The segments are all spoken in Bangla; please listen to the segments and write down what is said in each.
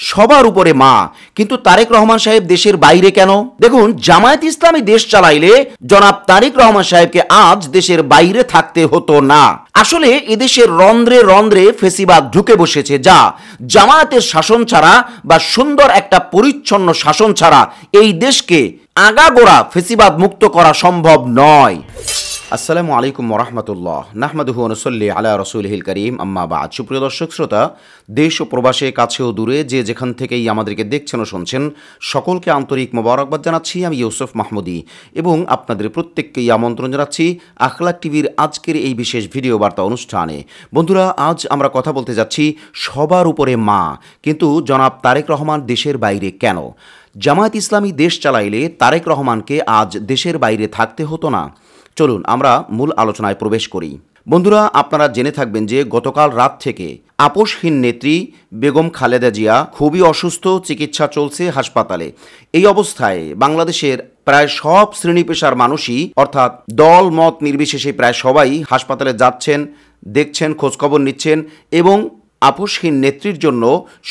সবার উপরে মা, কিন্তু তারেক রহমান সাহেব দেশের বাইরে কেন? দেখুন, জামায়াত ইসলামী দেশ চালাইলে জনাব তারেক রহমান সাহেবকে আজ দেশের বাইরে থাকতে হতো না। আসলে এদেশের রন্ধ্রে রন্ধ্রে ফেসিবাদ ঢুকে বসেছে, যা জামায়াতের শাসন ছাড়া বা সুন্দর একটা পরিচ্ছন্ন শাসন ছাড়া এই দেশকে আগাগোড়া ফেসিবাদ মুক্ত করা সম্ভব নয়। আসসালামু আলাইকুম ওরহমতুল্লাহ, নাহমাদুহু ওয়া নুসাল্লি আলা রাসূলিহিল কারীম, আম্মা বা'দ। সুপ্রিয় দর্শক শ্রোতা, দেশ ও প্রবাসে, কাছে ও দূরে যে যেখান থেকেই আমাদেরকে দেখছেন ও শুনছেন, সকলকে আন্তরিক মোবারকবাদ জানাচ্ছি। আমি ইউসুফ মাহমুদি এবং আপনাদের প্রত্যেককেই আমন্ত্রণ জানাচ্ছি আখলাক টিভির আজকের এই বিশেষ ভিডিও বার্তা অনুষ্ঠানে। বন্ধুরা, আজ আমরা কথা বলতে যাচ্ছি সবার উপরে মা, কিন্তু জনাব তারেক রহমান দেশের বাইরে কেন? জামায়াত ইসলামী দেশ চালাইলে তারেক রহমানকে আজ দেশের বাইরে থাকতে হতো না। চলুন আমরা মূল আলোচনায় প্রবেশ করি। বন্ধুরা, আপনারা জেনে থাকবেন যে গতকাল রাত থেকে আপোষহীন নেত্রী বেগম খালেদা জিয়া খুবই অসুস্থ, চিকিৎসা চলছে হাসপাতালে। এই অবস্থায় বাংলাদেশের প্রায় সব শ্রেণী পেশার মানুষই, অর্থাৎ দল মত নির্বিশেষে প্রায় সবাই হাসপাতালে যাচ্ছেন, দেখছেন, খোঁজখবর নিচ্ছেন এবং আপোষহীন নেত্রীর জন্য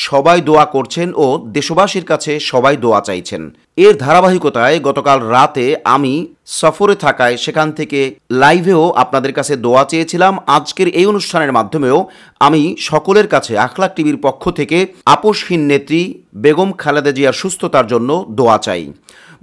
সবাই দোয়া করছেন ও দেশবাসীর কাছে সবাই দোয়া চাইছেন। এর ধারাবাহিকতায় গতকাল রাতে আমি সফরে থাকায় সেখান থেকে লাইভেও আপনাদের কাছে দোয়া চেয়েছিলাম। আজকের এই অনুষ্ঠানের মাধ্যমেও আমি সকলের কাছে আখলাক টিভির পক্ষ থেকে আপোষহীন নেত্রী বেগম খালেদা জিয়ার সুস্থতার জন্য দোয়া চাই।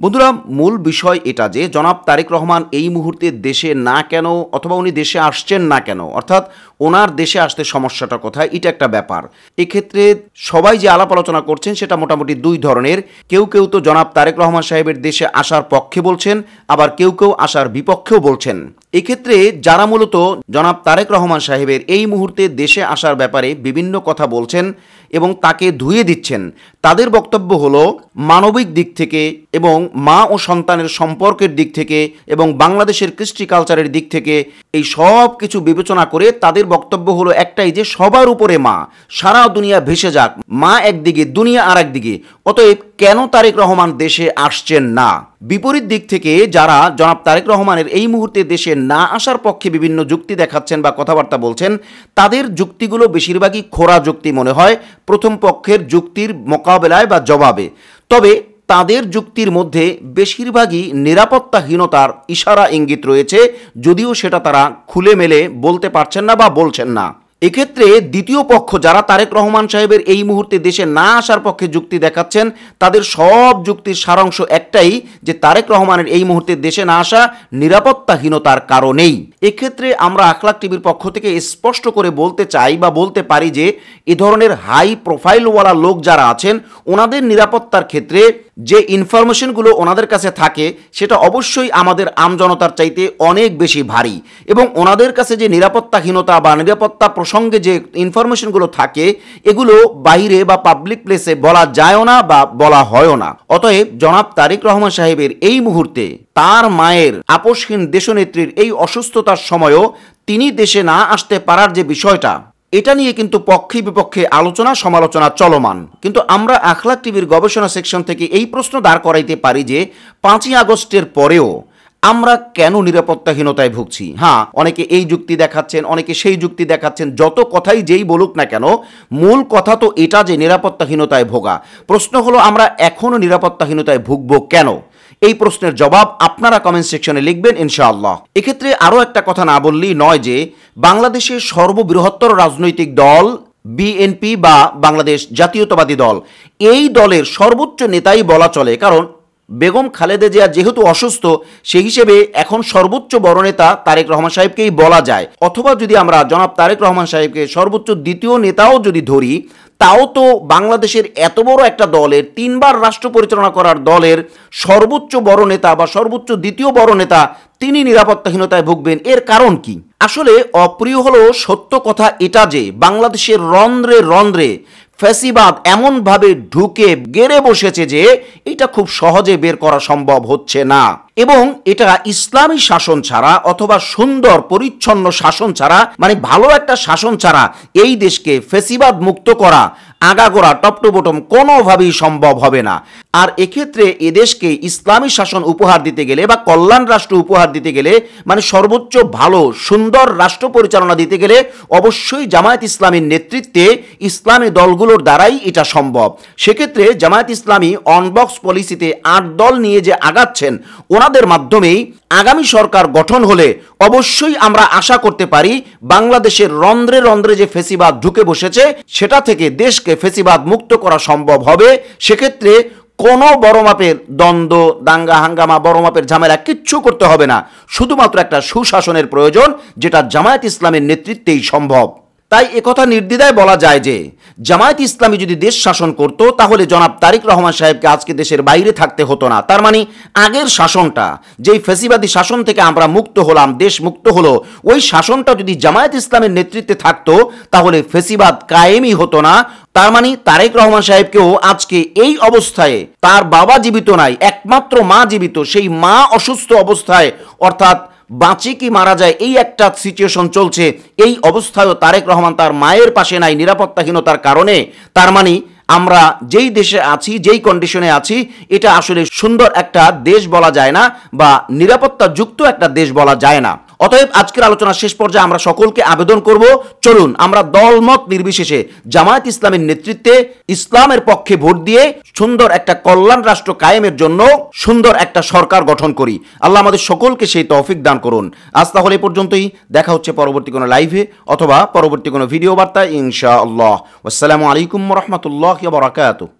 বন্ধুরা, মূল বিষয় এটা যে জনাব তারেক রহমান এই মুহূর্তে দেশে না কেন, অথবা উনি দেশে আসছেন না কেন, অর্থাৎ ওনার দেশে আসতে সমস্যাটা কোথায়, এটা একটা ব্যাপার। এক্ষেত্রে সবাই যে আলাপ আলোচনা করছেন সেটা মোটামুটি দুই ধরনের। কেউ কেউ তো জনাব তারেক রহমান সাহেবের দেশে আসার পক্ষে বলছেন, আবার কেউ কেউ আসার বিপক্ষেও বলছেন। এক্ষেত্রে যারা মূলত জনাব তারেক রহমান সাহেবের এই মুহূর্তে দেশে আসার ব্যাপারে বিভিন্ন কথা বলছেন এবং তাকে ধুয়ে দিচ্ছেন, তাদের বক্তব্য হলো মানবিক দিক থেকে এবং মা ও সন্তানের সম্পর্কের দিক থেকে এবং বাংলাদেশের কৃষ্টি কালচারের দিক থেকে এই সব কিছু বিবেচনা করে তাদের বক্তব্য হলো একটাই, যে সবার উপরে মা, সারা দুনিয়া ভেসে যাক, মা একদিকে দুনিয়া আর একদিকে, অতএব কেন তারেক রহমান দেশে আসছেন না? বিপরীত দিক থেকে যারা জনাব তারেক রহমানের এই মুহূর্তে দেশে না আসার পক্ষে বিভিন্ন যুক্তি দেখাচ্ছেন বা কথাবার্তা বলছেন, তাদের যুক্তিগুলো বেশিরভাগই খোঁড়া যুক্তি মনে হয় প্রথম পক্ষের যুক্তির মোকাবেলায় বা জবাবে। তবে তাদের যুক্তির মধ্যে বেশিরভাগই নিরাপত্তাহীনতার ইশারা ইঙ্গিত রয়েছে, যদিও সেটা তারা খুলে মেলে বলতে পারছেন না বা বলছেন না। এক্ষেত্রে দ্বিতীয় পক্ষ যারা তারেক রহমান সাহেবের এই মুহূর্তে দেশে না আসার পক্ষে যুক্তি দেখাচ্ছেন, তাদের সব যুক্তির সারাংশ একটাই, যে তারেক রহমানের এই মুহূর্তে দেশে না আসা নিরাপত্তাহীনতার কারণেই। এক্ষেত্রে আমরা আখলাক টিভির পক্ষ থেকে স্পষ্ট করে বলতে চাই বা বলতে পারি যে এ ধরনের হাই প্রোফাইলওয়ালা লোক যারা আছেন, ওনাদের নিরাপত্তার ক্ষেত্রে যে ইনফরমেশনগুলো ওনাদের কাছে থাকে সেটা অবশ্যই আমাদের আমজনতার চাইতে অনেক বেশি ভারী, এবং ওনাদের কাছে যে নিরাপত্তাহীনতা বা নিরাপত্তা প্রসঙ্গে যে ইনফরমেশনগুলো থাকে, এগুলো বাইরে বা পাবলিক প্লেসে বলা যায়ও না বা বলা হয়ও না। অতএব জনাব তারেক রহমান সাহেবের এই মুহূর্তে তার মায়ের আপোষহীন দেশনেত্রীর এই অসুস্থতার সময়ও তিনি দেশে না আসতে পারার যে বিষয়টা, এটা নিয়ে কিন্তু পক্ষে বিপক্ষে আলোচনা সমালোচনা চলমান। কিন্তু আমরা আখলাক টিভির গবেষণা সেকশন থেকে এই প্রশ্ন দাঁড় করাইতে পারি যে 5ই আগস্টের পরেও আমরা কেন নিরাপত্তাহীনতায় ভুগছি? হ্যাঁ, অনেকে এই যুক্তি দেখাচ্ছেন, অনেকে সেই যুক্তি দেখাচ্ছেন, যত কথাই যেই বলুক না কেন, মূল কথা তো এটা যে নিরাপত্তাহীনতায় ভোগা। প্রশ্ন হলো আমরা এখনও নিরাপত্তাহীনতায় ভুগব কেন? এই প্রশ্নের জবাব আপনারা কমেন্ট সেকশনে লিখবেন ইনশাআল্লাহ। এক্ষেত্রে আরও একটা কথা না বললেই নয় যে বাংলাদেশের সর্ববৃহত্তর রাজনৈতিক দল বিএনপি বা বাংলাদেশ জাতীয়তাবাদী দল, এই দলের সর্বোচ্চ নেতাই বলা চলে, কারণ বেগম খালেদা জিয়া যেহেতু অসুস্থ, সেই হিসেবে এখন সর্বোচ্চ বড় নেতা তারেক রহমান সাহেবকেই বলা যায়। অথবা যদি আমরা জনাব তারেক রহমান সাহেবকে সর্বোচ্চ দ্বিতীয় নেতাও যদি ধরি, তাও তো বাংলাদেশের এত বড় একটা দলের, 3 বার রাষ্ট্র পরিচালনা করার দলের সর্বোচ্চ বড় নেতা বা সর্বোচ্চ দ্বিতীয় বড় নেতা, তিনি নিরাপত্তাহীনতায় ভুগবেন। এর কারণ কি? আসলে অপ্রিয় হলো সত্য কথা এটা যে বাংলাদেশের রন্ধ্রে রন্ধ্রে ফ্যাসিবাদ এমনভাবে ঢুকে গেড়ে বসেছে যে এটা খুব সহজে বের করা সম্ভব হচ্ছে না। এবং এটা ইসলামী শাসন ছাড়া অথবা সুন্দর পরিচ্ছন্ন শাসন ছাড়া, মানে ভালো একটা শাসন ছাড়া এই দেশকে ফেসিবাদ মুক্ত করা আগাগোড়া টপ টু বটম কোনোভাবেই সম্ভব হবে না। আর এক্ষেত্রে এদেশকে ইসলামী শাসন উপহার দিতে গেলে বা কল্যাণ রাষ্ট্র উপহার দিতে গেলে, মানে সর্বোচ্চ ভালো সুন্দর রাষ্ট্র পরিচালনা দিতে গেলে অবশ্যই জামায়াত ইসলামীর নেতৃত্বে ইসলামী দলগুলোর দ্বারাই এটা সম্ভব। সেক্ষেত্রে জামায়াত ইসলামী অনবক্স পলিসিতে 8 দল নিয়ে যে আগাচ্ছেন, ওনাদের মাধ্যমেই আগামী সরকার গঠন হলে অবশ্যই আমরা আশা করতে পারি বাংলাদেশের রন্ধ্রে রন্ধ্রে যে ফেসিবাদ ঢুকে বসেছে সেটা থেকে দেশকে ফেসিবাদ মুক্ত করা সম্ভব হবে। সেক্ষেত্রে কোনো বড় মাপের দ্বন্দ্ব, দাঙ্গা হাঙ্গামা, বড় মাপের ঝামেলা কিচ্ছু করতে হবে না। শুধুমাত্র একটা সুশাসনের প্রয়োজন, যেটা জামায়াত ইসলামের নেতৃত্বেই সম্ভব। তাই একথা নির্দ্বিধায় বলা যায় যে জামায়াত ইসলামী যদি দেশ শাসন করত তাহলে জনাব তারেক রহমান সাহেবকে আজকে দেশের বাইরে থাকতে হতো না। তার মানে আগের শাসনটা, যেই ফ্যাসিবাদী শাসন থেকে আমরা মুক্ত হলাম, দেশ মুক্ত হলো, ওই শাসনটা যদি জামায়াত ইসলামের নেতৃত্বে থাকতো তাহলে ফ্যাসিবাদ কায়েমই হতো না। তার মানে তারেক রহমান সাহেবকেও আজকে এই অবস্থায়, তার বাবা জীবিত নাই, একমাত্র মা জীবিত, সেই মা অসুস্থ অবস্থায়, অর্থাৎ বাঁচে কি মারা যায় এই একটা সিচুয়েশন চলছে, এই অবস্থায়ও তারেক রহমান তার মায়ের পাশে নাই নিরাপত্তাহীনতার কারণে। তার মানে আমরা যেই দেশে আছি, যেই কন্ডিশনে আছি, এটা আসলে সুন্দর একটা দেশ বলা যায় না বা নিরাপত্তাযুক্ত একটা দেশ বলা যায় না। অতএব আজকের আলোচনার শেষ পর্যায়ে আমরা সকলকে আবেদন করব, চলুন আমরা দলমত নির্বিশেষে জামায়াত ইসলামের নেতৃত্বে ইসলামের পক্ষে ভোট দিয়ে সুন্দর একটা কল্যাণ রাষ্ট্র কায়েমের জন্য সুন্দর একটা সরকার গঠন করি। আল্লাহ আমাদের সকলকে সেই তৌফিক দান করুন। আজ তাহলে এই পর্যন্তই, দেখা হচ্ছে পরবর্তী কোনো লাইভে অথবা পরবর্তী কোনো ভিডিও বার্তায় ইনশাআল্লাহ। আসসালামু আলাইকুম ওয়া রাহমাতুল্লাহি ওয়া বারাকাতুহু।